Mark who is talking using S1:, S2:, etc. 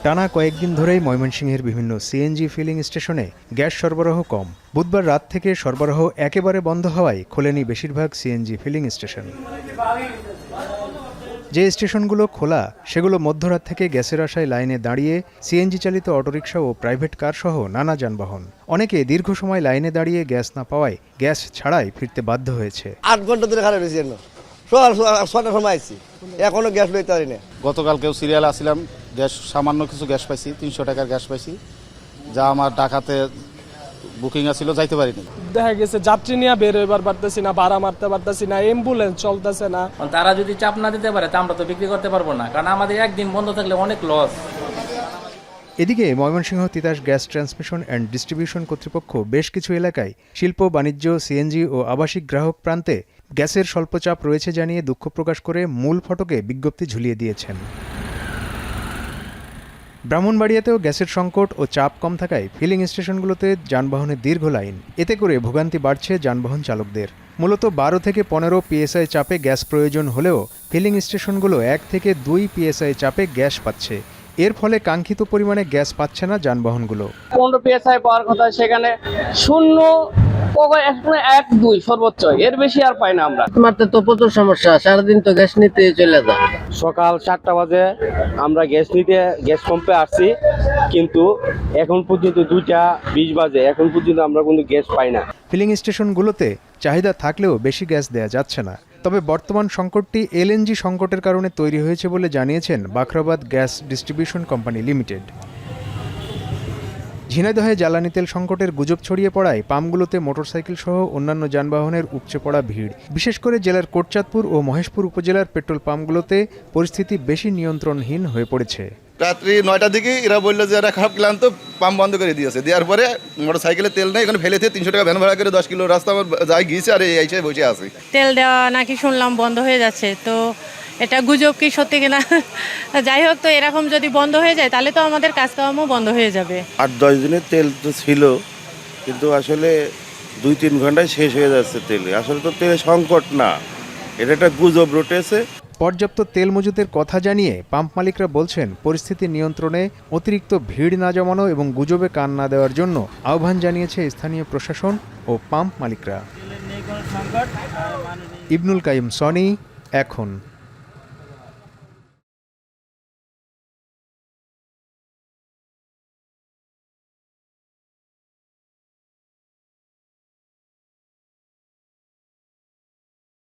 S1: টানা কয়েকদিন ধরেই ময়মনসিংহের বিভিন্ন সিএনজি ফিলিং স্টেশনে গ্যাস সরবরাহ কম। বুধবার রাত থেকে সরবরাহ একেবারে বন্ধ হওয়ায় খোলেনি বেশিরভাগ সিএনজি ফিলিং স্টেশন। যে স্টেশনগুলো খোলা সেগুলো মধ্যরাত থেকে গ্যাসের আশায় লাইনে দাঁড়িয়ে সিএনজি চালিত অটোরিকশা ও প্রাইভেট কার সহ নানা যানবাহন। অনেকে দীর্ঘ সময় লাইনে দাঁড়িয়ে গ্যাস না পাওয়ায় গ্যাস ছাড়াই ফিরতে বাধ্য হয়েছে।
S2: 8 ঘন্টা ধরে খারাপ হয়েছে, সকাল 6টার সময় আইছি, এখনো গ্যাস লইতে পারি না।
S3: গতকালকেও সিরিয়াল আসছিলাম, গ্যাস সামান্য কিছু গ্যাস পাইছি, 300 টাকার গ্যাস পাইছি, যা আমার ঢাকাতে বুকিং আছিল, যাইতে পারিনি।
S4: দেখা গেছে যাত্রী নিয়ে বের হইবার পারতেছি না, ভাড়া মারতে পারতেছি না, অ্যাম্বুলেন্স চলতেছে না।
S5: তারা যদি চাপ না দিতে পারে তা আমরা তো বিক্রি করতে পারবো না, কারণ আমাদের একদিন বন্ধ থাকলে অনেক লস।
S1: এদিকে Mymensingh Titas gas transmission and distribution কর্তৃপক্ষ বেশ কিছু এলাকায় শিল্প, বাণিজ্য, সিএনজি ও আবাসিক গ্রাহক প্রান্তে গ্যাসের স্বল্প চাপ রয়েছে জানিয়ে দুঃখ প্রকাশ করে মূল ফটকে বিজ্ঞপ্তি ঝুলিয়ে দিয়েছেন। ব্রাহ্মণবাড়িয়াতেও গ্যাসের সংকট ও চাপ কম থাকায় ফিলিং স্টেশনগুলোতে যানবাহনের দীর্ঘ লাইন। এতে করে ভোগান্তি বাড়ছে যানবাহন চালকদের। মূলত 12 থেকে 15 PSI চাপে গ্যাস প্রয়োজন হলেও ফিলিং স্টেশনগুলো 1 থেকে 2 PSI চাপে গ্যাস পাচ্ছে। এর ফলে কাঙ্ক্ষিত পরিমাণে গ্যাস পাচ্ছে না যানবাহনগুলো।
S6: 15 PSI পাওয়ার কথা, সেখানে 1-2 সর্বোচ্চ, এর বেশি আর পাই না আমরা।
S7: মাত্র তো প্রচুর সমস্যা, সারাদিন তো গ্যাস নিতে চলে যায়।
S8: সকাল 7টা বাজে আমরা গ্যাস নিতে গ্যাস পাম্পে আসছি, কিন্তু এখন পর্যন্ত 2:20 বাজে, এখন পর্যন্ত আমরা কোনো গ্যাস পাই না।
S1: ফিলিং স্টেশনগুলোতে চাহিদা থাকলেও বেশি গ্যাস দেয়া যাচ্ছে না। তবে বর্তমান সংকটটি এলএনজি সংকটের কারণে তৈরি হয়েছে বলে জানিয়েছেন Bakhrabad gas distribution company limited. ঝিনাইদহে জ্বালানি তেল সংকটের গুজব ছড়িয়ে পড়ায় পাম্পগুলোতে মোটরসাইকেল সহ অন্যান্য যানবাহনের উপচে পড়া ভিড়। বিশেষ করে জেলার কোটচাঁদপুর ও মহেশপুর উপজেলার পেট্রোল পাম্পগুলোতে পরিস্থিতি বেশি নিয়ন্ত্রণহীন হয়ে পড়েছে।
S9: রাত্রি 9টার দিকে এরা বললো যে এরা খারাপ ক্লান্ত, পাম্প বন্ধ করে দিয়েছে। দেওয়ার পরে মোটরসাইকেলে তেল নেই, এখানে ফেলেতে 300 টাকা ভ্যান ভাড়া করে 10 কিলো রাস্তা আমার যাই গিয়েছে, আর এই বসে আছে।
S10: তেল দেওয়া নাকি শুনলাম বন্ধ হয়ে যাচ্ছে, তো এটা গুজব কি সত্যি কিনা যাই হোক, তো এরকম যদি বন্ধ হয়ে যায় তাহলে তো আমাদের কাজকর্মও বন্ধ হয়ে যাবে।
S11: 8-10 দিনের তেল তো ছিল, কিন্তু আসলে 2-3 ঘন্টায় শেষ হয়ে যাচ্ছে তেল। আসলে তো তেলের সংকট না, এটা একটা গুজব রটেছে।
S1: পর্যাপ্ত তেল মজুতের কথা জানিয়ে পাম্প মালিকরা বলছেন পরিস্থিতি নিয়ন্ত্রণে অতিরিক্ত ভিড় না জমানো এবং গুজবে কান না দেওয়ার জন্য আহ্বান জানিয়েছে স্থানীয় প্রশাসন ও পাম্প মালিকরা। ইবনুল কাইম সনি, এখন।